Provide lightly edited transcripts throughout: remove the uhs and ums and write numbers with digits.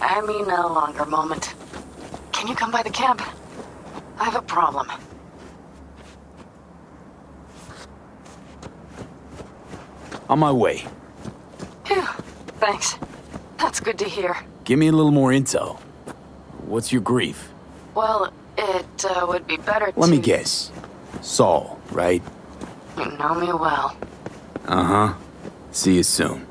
I mean a longer moment. Can you come by the camp? I have a problem. On my way. Phew, thanks. That's good to hear. Give me a little more intel. What's your grief? Well, it would be better to... Let me guess. Saul, right? You know me well. Uh-huh. See you soon.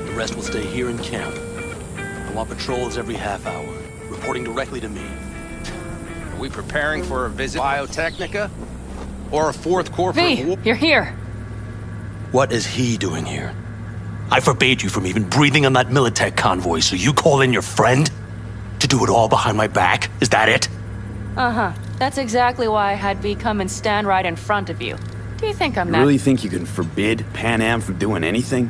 The rest will stay here in camp. I want patrols every half hour, reporting directly to me. Are we preparing for a visit Biotechnica? Or a fourth corporate war? You're here. What is he doing here? I forbade you from even breathing on that Militech convoy, so you call in your friend? To do it all behind my back? Is that it? Uh-huh. That's exactly why I had V come and stand right in front of you. Do you think I'm You that... really think you can forbid Pan Am from doing anything?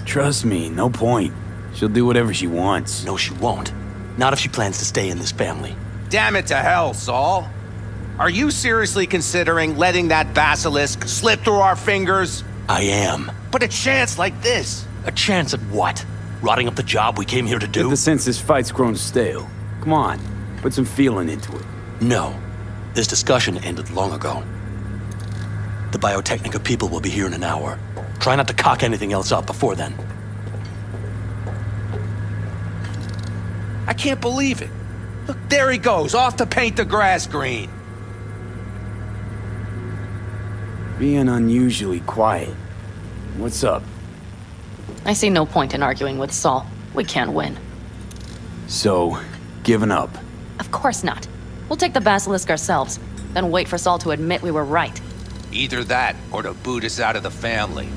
Trust me, no point. She'll do whatever she wants. No, she won't. Not if she plans to stay in this family. Damn it to hell, Saul. Are you seriously considering letting that basilisk slip through our fingers? I am. But a chance like this. A chance at what? Rotting up the job we came here to Get do? the sense this fight's grown stale. Come on, put some feeling into it. No. This discussion ended long ago. The Biotechnica people will be here in an hour. Try not to cock anything else up before then. I can't believe it. Look, there he goes, off to paint the grass green. Being unusually quiet. What's up? I see no point in arguing with Saul. We can't win. So, giving up. Of course not. We'll take the basilisk ourselves, then wait for Saul to admit we were right. Either that, or to boot us out of the family.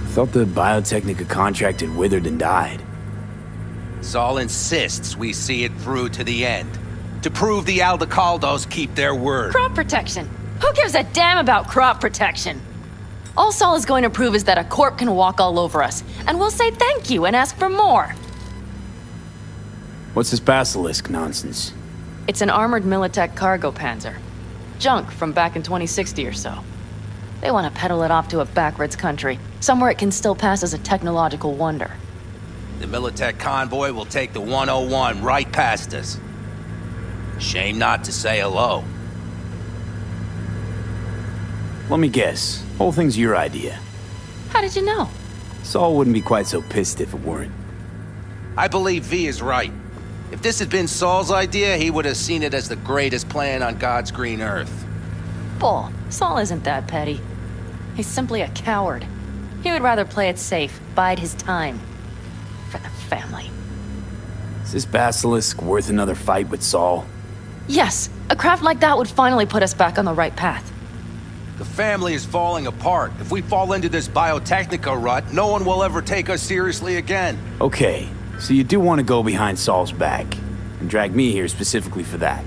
Thought the Biotechnica contract had withered and died. Saul insists we see it through to the end. To prove the Aldecaldos keep their word. Crop protection! Who gives a damn about crop protection? All Saul is going to prove is that a corp can walk all over us, and we'll say thank you and ask for more. What's this basilisk nonsense? It's an armored Militech cargo panzer. Junk from back in 2060 or so. They want to peddle it off to a backwoods country, somewhere it can still pass as a technological wonder. The Militech convoy will take the 101 right past us. Shame not to say hello. Let me guess. Whole thing's your idea. How did you know? Saul wouldn't be quite so pissed if it weren't. I believe V is right. If this had been Saul's idea, he would have seen it as the greatest plan on God's green earth. Bull. Saul isn't that petty. He's simply a coward. He would rather play it safe, bide his time. For the family. Is this basilisk worth another fight with Saul? Yes, a craft like that would finally put us back on the right path. The family is falling apart. If we fall into this biotechnica rut, no one will ever take us seriously again. Okay, so you do want to go behind Saul's back, and drag me here specifically for that.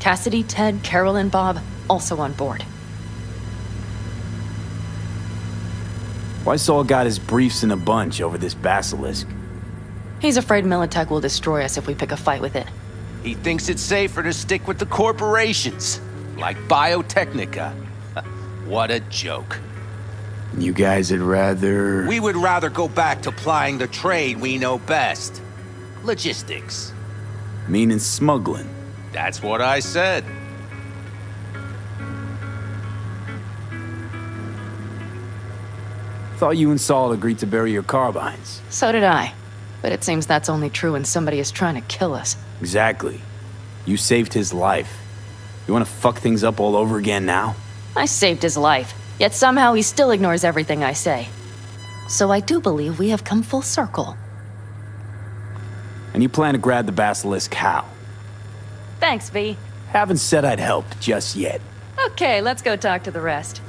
Cassidy, Ted, Carol, and Bob also on board. Why Saul got his briefs in a bunch over this basilisk? He's afraid Militech will destroy us if we pick a fight with it. He thinks it's safer to stick with the corporations, like biotechnica. What a joke. You guys would rather... We would rather go back to plying the trade we know best. Logistics. Meaning smuggling. That's what I said. Thought you and Saul agreed to bury your carbines. So did I. But it seems that's only true when somebody is trying to kill us. Exactly. You saved his life. You want to fuck things up all over again now? I saved his life, yet somehow he still ignores everything I say. So I do believe we have come full circle. And you plan to grab the basilisk how? Thanks, V. Haven't said I'd help just yet. Okay, let's go talk to the rest.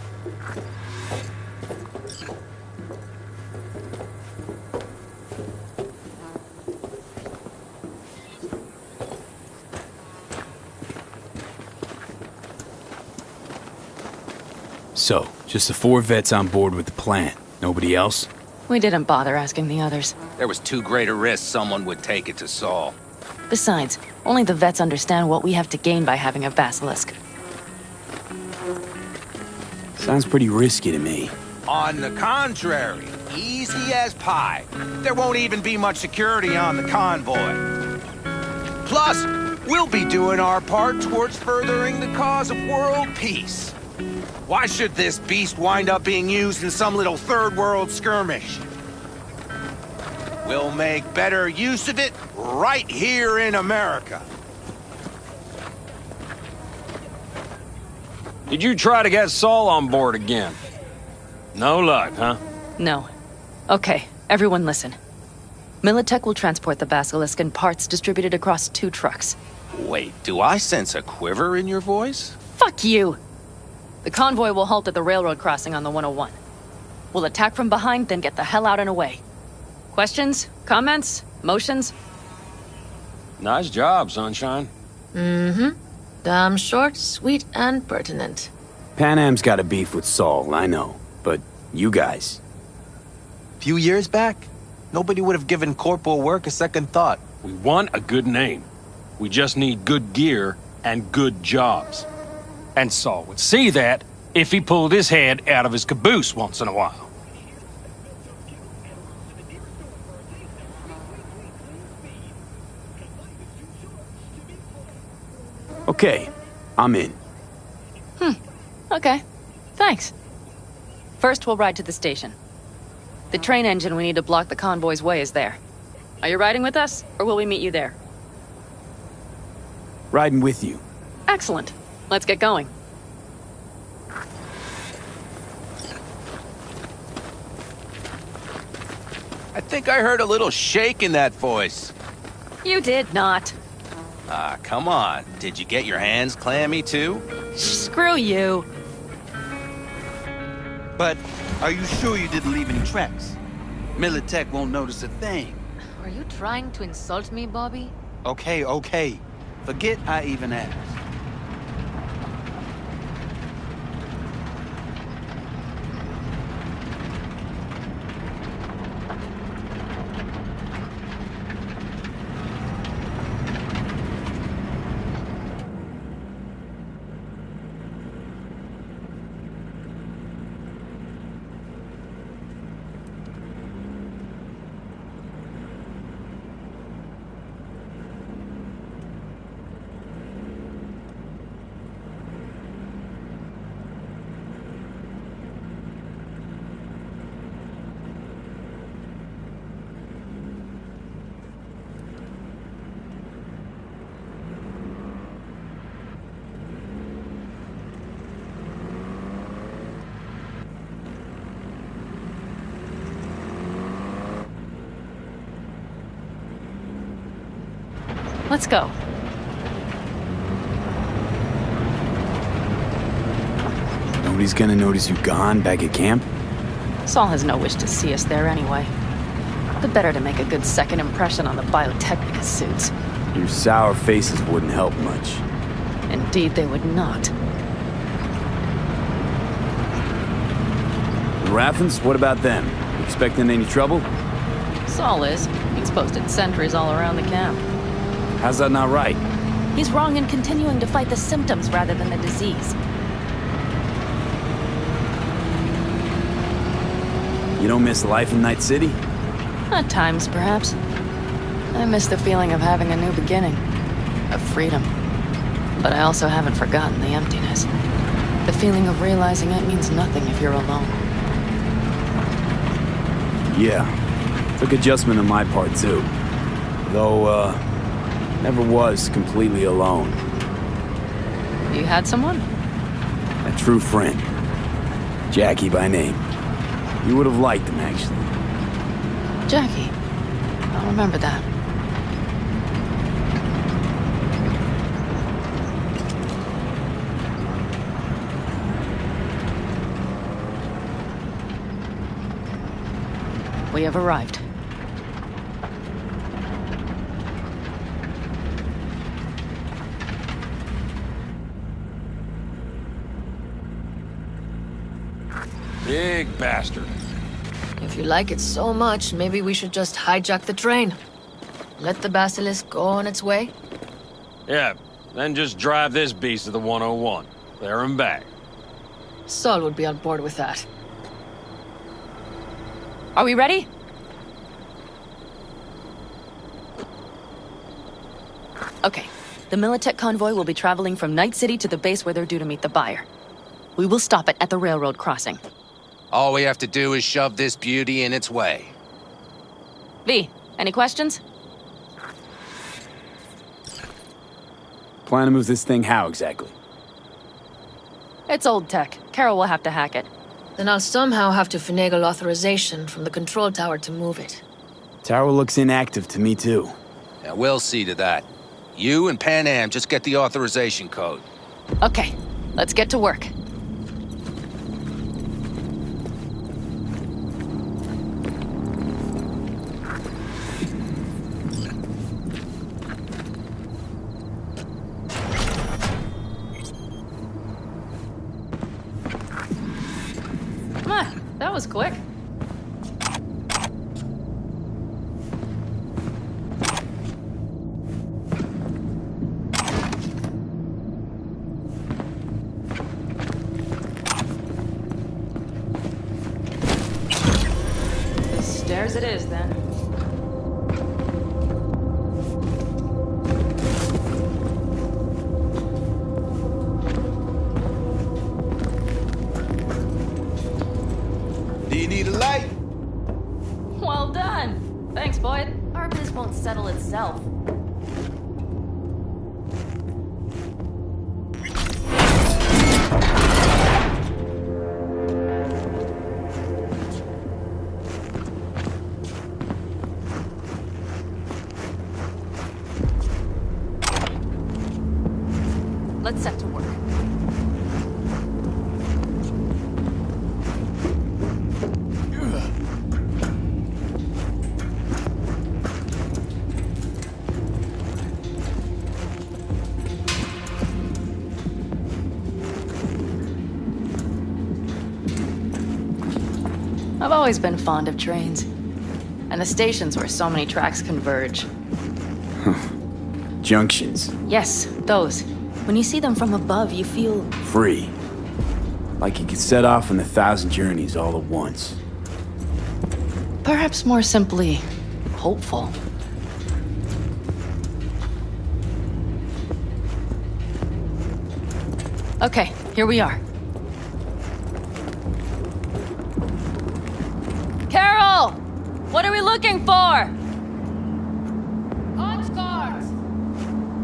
So, just the 4 vets on board with the plan. Nobody else? We didn't bother asking the others. There was too great a risk someone would take it to Saul. Besides, only the vets understand what we have to gain by having a basilisk. Sounds pretty risky to me. On the contrary, easy as pie. There won't even be much security on the convoy. Plus, we'll be doing our part towards furthering the cause of world peace. Why should this beast wind up being used in some little third world skirmish? We'll make better use of it right here in America. Did you try to get Saul on board again? No luck, huh? No. Okay, everyone listen. Militech will transport the basilisk in parts distributed across 2 trucks. Wait, do I sense a quiver in your voice? Fuck you! The convoy will halt at the railroad crossing on the 101. We'll attack from behind, then get the hell out and away. Questions? Comments? Motions? Nice job, Sunshine. Damn short, sweet, and pertinent. Pan Am's got a beef with Saul, I know. But you guys... Few years back, nobody would have given corporal work a second thought. We want a good name. We just need good gear and good jobs. And Saul would see that if he pulled his head out of his caboose once in a while. Okay, I'm in. Okay. Thanks. First, we'll ride to the station. The train engine we need to block the convoy's way is there. Are you riding with us, or will we meet you there? Riding with you. Excellent. Let's get going. I think I heard a little shake in that voice. You did not. Ah, come on. Did you get your hands clammy too? Screw you. But are you sure you didn't leave any tracks? Militech won't notice a thing. Are you trying to insult me, Bobby? Okay. Forget I even asked. Let's go. Nobody's gonna notice you gone back at camp? Saul has no wish to see us there anyway. The better to make a good second impression on the Biotechnica suits. Your sour faces wouldn't help much. Indeed, they would not. The Raffens, what about them? Expecting any trouble? Saul is. He's posted sentries all around the camp. How's that not right? He's wrong in continuing to fight the symptoms rather than the disease. You don't miss life in Night City? At times, perhaps. I miss the feeling of having a new beginning. Of freedom. But I also haven't forgotten the emptiness. The feeling of realizing it means nothing if you're alone. Yeah. Took adjustment on my part, too. Though, never was completely alone. You had someone? A true friend. Jackie by name. You would have liked him, actually. Jackie. I'll remember that. We have arrived. Big bastard. If you like it so much, maybe we should just hijack the train. Let the basilisk go on its way. Yeah, then just drive this beast to the 101. There and back. Saul would be on board with that. Are we ready? Okay. The Militech convoy will be traveling from Night City to the base where they're due to meet the buyer. We will stop it at the railroad crossing. All we have to do is shove this beauty in its way. V, any questions? Plan to move this thing how exactly? It's old tech. Carol will have to hack it. Then I'll somehow have to finagle authorization from the control tower to move it. Tower looks inactive to me, too. Now, we'll see to that. You and Pan Am just get the authorization code. Okay, let's get to work. That was quick. The stairs it is, then. Do you need a light? Well done. Thanks, Boyd. Our biz won't settle itself. Let's set to work. I've always been fond of trains. And the stations where so many tracks converge. Junctions. Yes, those. When you see them from above, you feel... Free. Like you could set off on 1,000 journeys all at once. perhaps more simply, hopeful. Okay, here we are. Carol! What are we looking for? Punch cards!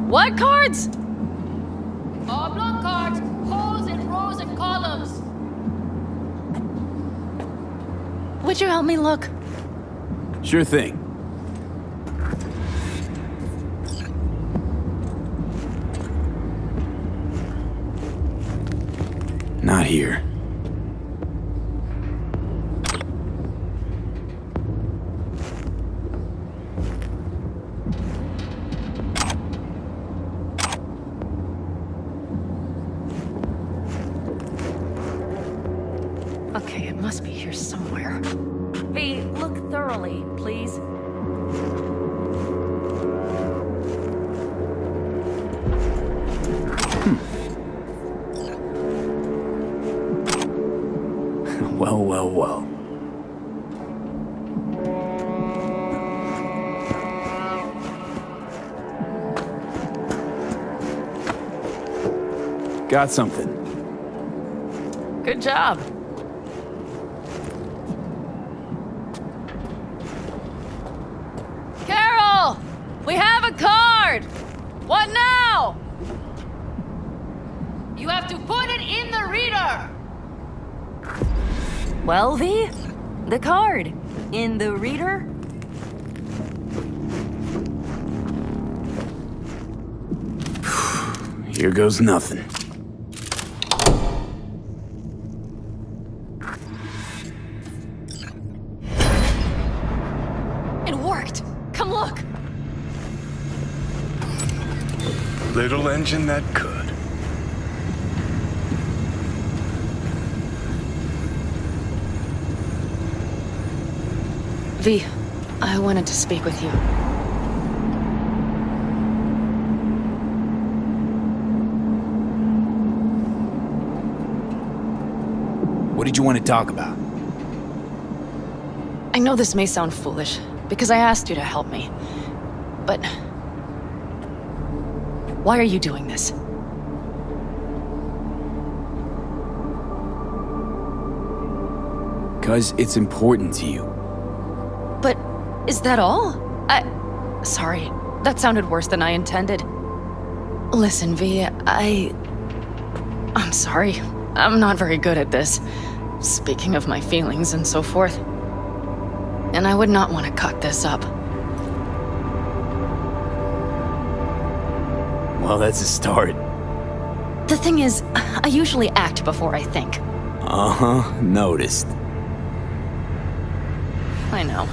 What cards? Oblong cards, holes in rows and columns. Would you help me look? Sure thing. not here. Okay, it must be here somewhere. V, look thoroughly, please. Well, well, well. Got something. Good job. Carol! We have a card! What now? You have to put it in the reader! Well, V, the card. In the reader? Here goes nothing. It worked! Come look! Little engine that could. V, I wanted to speak with you. What did you want to talk about? I know this may sound foolish, because I asked you to help me. But... why are you doing this? Because it's important to you. But is that all? Sorry, that sounded worse than I intended. Listen, V, I'm sorry. I'm not very good at this. Speaking of my feelings and so forth. And I would not want to cut this up. Well, that's a start. The thing is, I usually act before I think. Uh-huh, noticed. I know.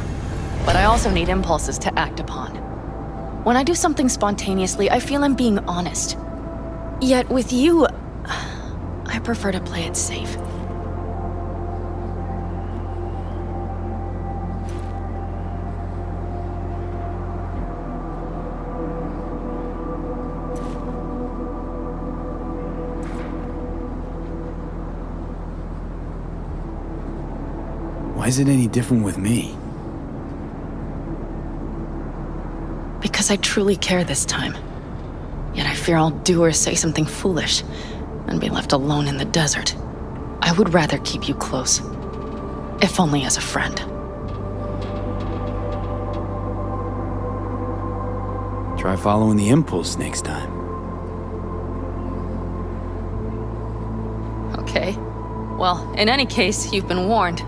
But I also need impulses to act upon. When I do something spontaneously, I feel I'm being honest. Yet with you, I prefer to play it safe. Why is it any different with me? Because I truly care this time. Yet I fear I'll do or say something foolish and be left alone in the desert. I would rather keep you close, if only as a friend. Try following the impulse next time. Okay. Well, in any case, you've been warned.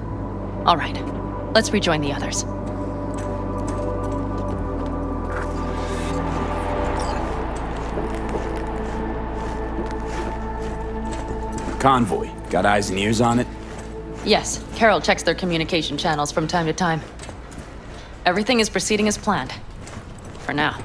All right, let's rejoin the others. Convoy. Got eyes and ears on it? Yes, Carol checks their communication channels from time to time. Everything is proceeding as planned. For now.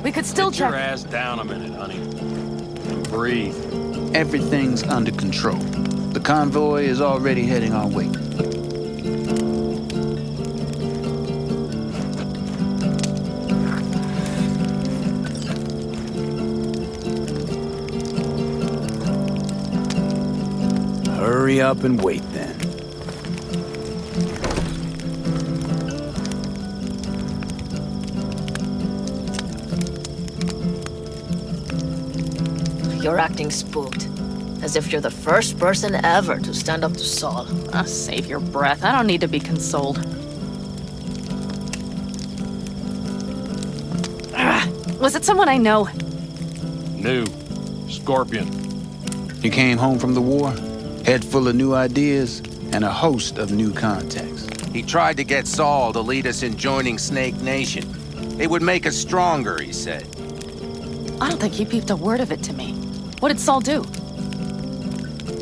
We could still Sit your check. ass down a minute, honey. And breathe. Everything's under control. The convoy is already heading our way. Hurry up and wait then. You're acting spooked. As if you're the first person ever to stand up to Saul. Oh, save your breath. I don't need to be consoled. Was it someone I know? New. Scorpion. You came home from the war, head full of new ideas, and a host of new contacts. He tried to get Saul to lead us in joining Snake Nation. It would make us stronger, he said. I don't think he peeped a word of it to me. What did Saul do?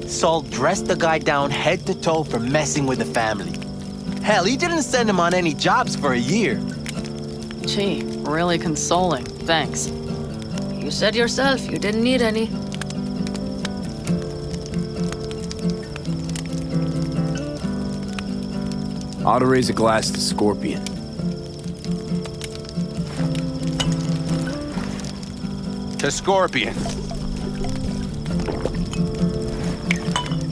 Saul dressed the guy down head to toe for messing with the family. Hell, he didn't send him on any jobs for a year. Gee, really consoling. Thanks. You said yourself you didn't need any. Ought to raise a glass to Scorpion. To Scorpion.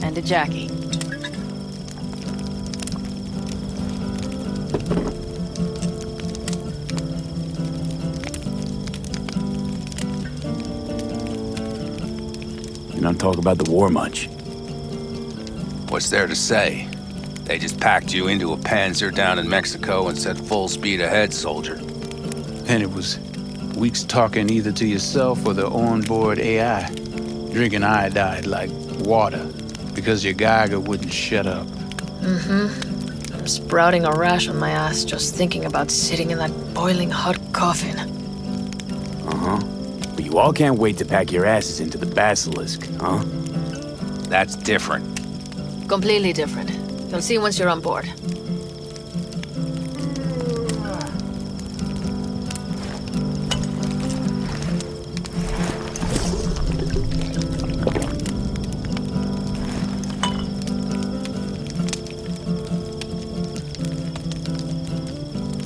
And to Jackie. You don't talk about the war much. What's there to say? They just packed you into a Panzer down in Mexico and said full speed ahead, soldier. And it was weeks talking either to yourself or the onboard AI, drinking iodide like water because your Geiger wouldn't shut up. I'm sprouting a rash on my ass just thinking about sitting in that boiling hot coffin. Uh-huh. But you all can't wait to pack your asses into the Basilisk, huh? That's different. Completely different. You'll see once you're on board.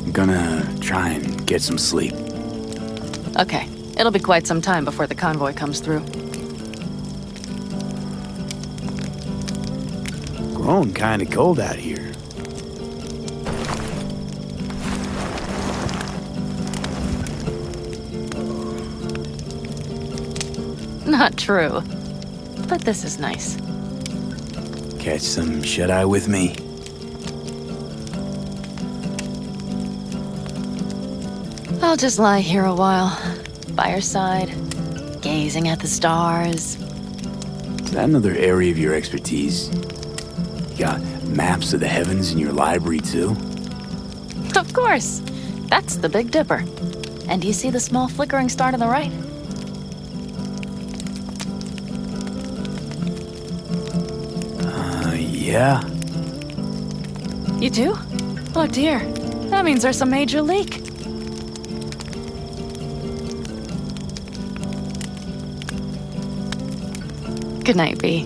I'm gonna try and get some sleep. Okay, it'll be quite some time before the convoy comes through. Grown kinda cold out here. Not true. But this is nice. Catch some shut-eye with me? I'll just lie here a while, by your side, gazing at the stars. Is that another area of your expertise? You got maps of the heavens in your library, too? Of course. That's the Big Dipper. And do you see the small flickering star to the right? Yeah? You do? Oh dear. That means there's a major leak. Good night, V.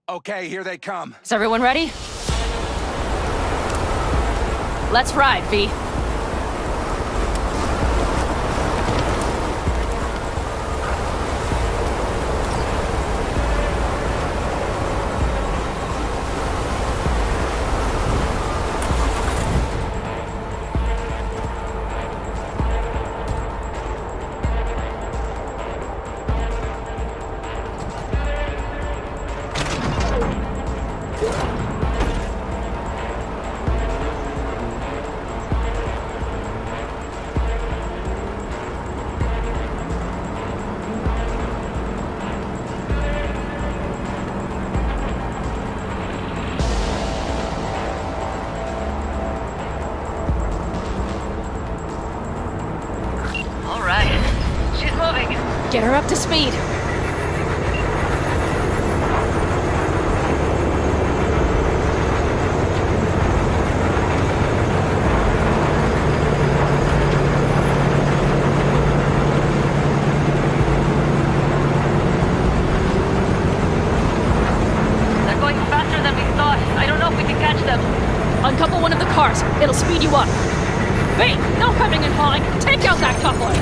Okay, here they come. Is everyone ready? Let's ride, V. All right. She's moving. Get her up to speed. It'll speed you up. V, no cutting and hauling. Take out that coupler.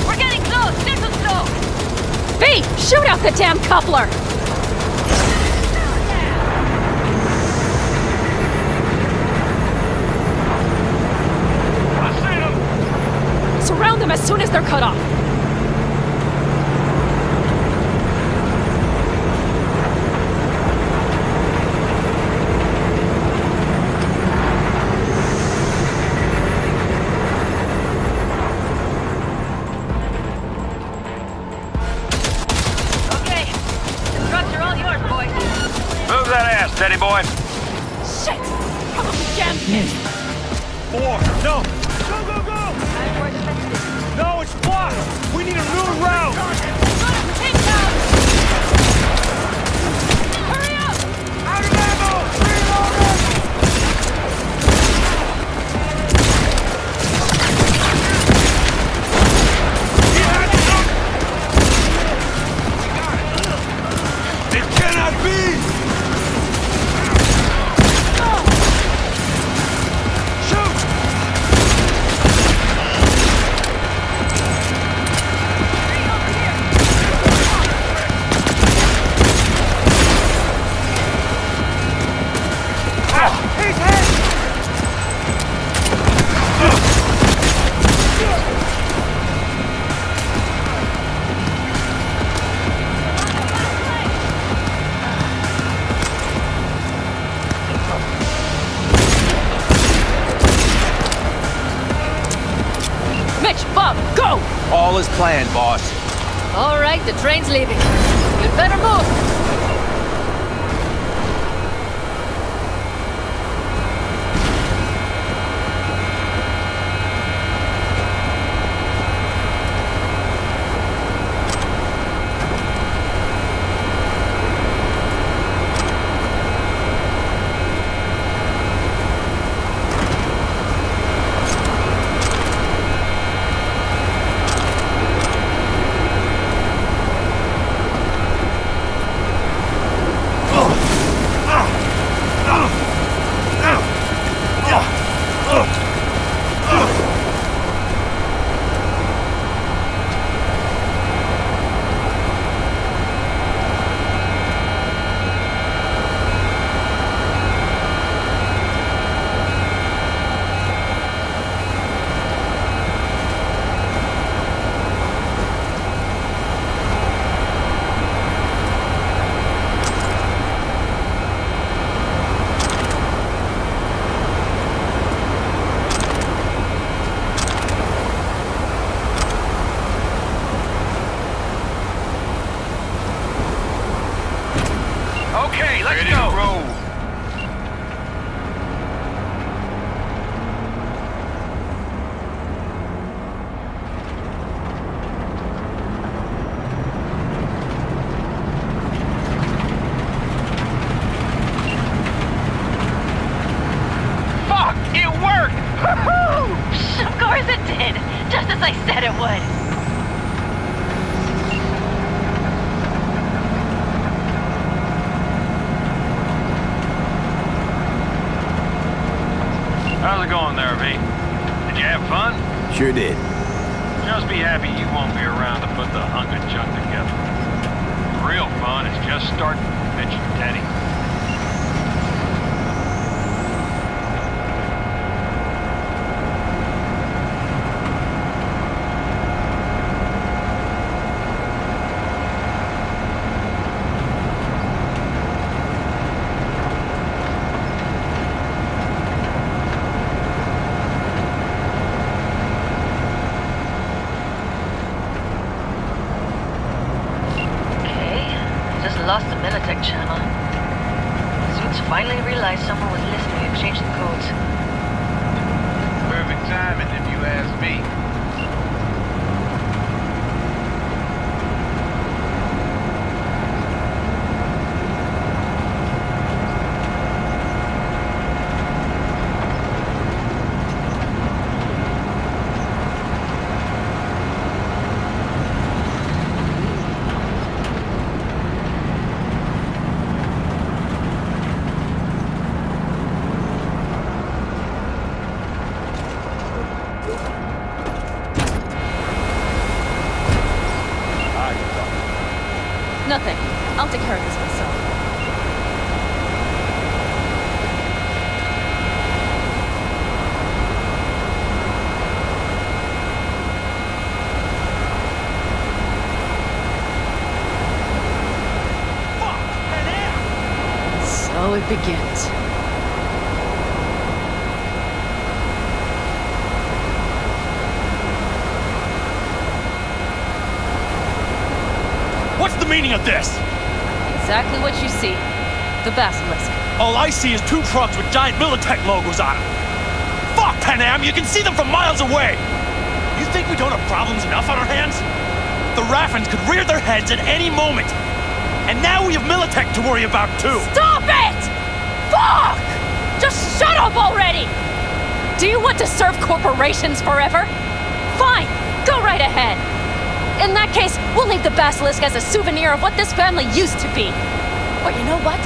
We're getting close. Signal slow. V, shoot out the damn coupler. I seen him! Surround them as soon as they're cut off. Okay. The trucks are all yours, boys. Move that ass, steady boy. Shit! Come on, you damn pig! 4, no! Go, go, go! No, it's blocked! We need a new route! Take down! Hurry up! Out of ammo! Reloading! It cannot be! Shoot! Mitch, Bob, go! All is planned, boss. All right, the train's leaving. You'd better move. Okay, let's go! Roll. Fuck! It worked! Woohoo! Of course it did. Just as I said it would. How's it going there, V? Did you have fun? Sure did. Just be happy you won't be around to put the hunk of junk together. The real fun is just starting, Mitch and Teddy. Lost the Militech channel. Suits finally realized someone was listening and changed the codes. Perfect timing, if you ask me. begins. What's the meaning of this? Exactly what you see. The basilisk. All I see is 2 trucks with giant Militech logos on them. Fuck, Panam, you can see them from miles away. You think we don't have problems enough on our hands? The Raffens could rear their heads at any moment. And now we have Militech to worry about too. Stop it! Fuck! Just shut up already! Do you want to serve corporations forever? Fine, go right ahead. In that case, we'll leave the basilisk as a souvenir of what this family used to be. Or you know what?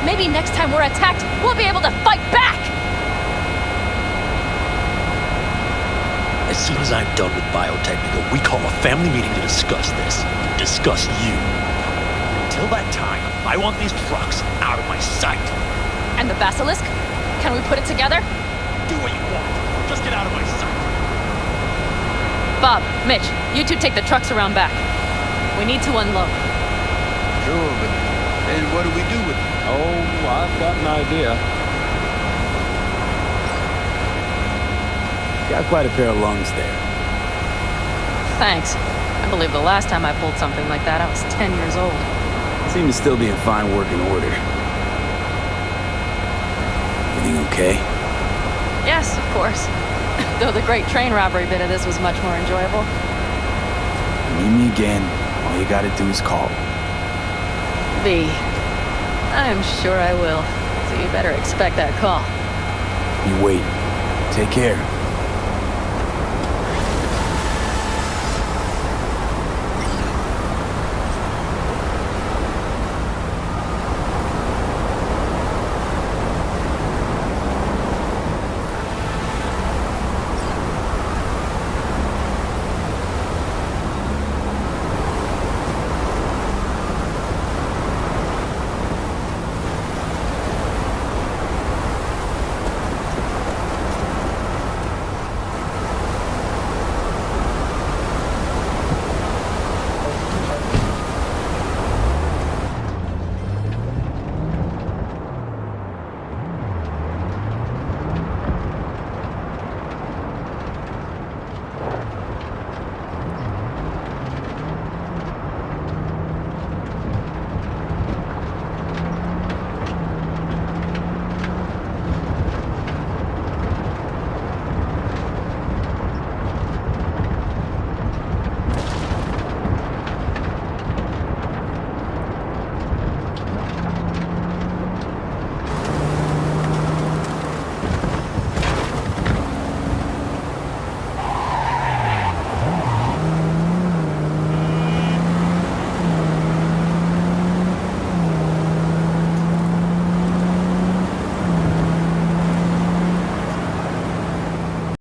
Maybe next time we're attacked, we'll be able to fight back! As soon as I'm done with Biotechnical, we call a family meeting to discuss this. Discuss you. Until that time, I want these trucks out of my sight. And the basilisk? Can we put it together? Do what you want. Just get out of my sight. Bob, Mitch, you two take the trucks around back. We need to unload. Sure, but then what do we do with it? Oh, I've got an idea. Got quite a pair of lungs there. Thanks. I believe the last time I pulled something like that, I was 10 years old. Seem to still be in fine working order. Everything okay? Yes, of course. Though the great train robbery bit of this was much more enjoyable. Meet me again. All you gotta do is call. B. I'm sure I will. So you better expect that call. You wait. Take care.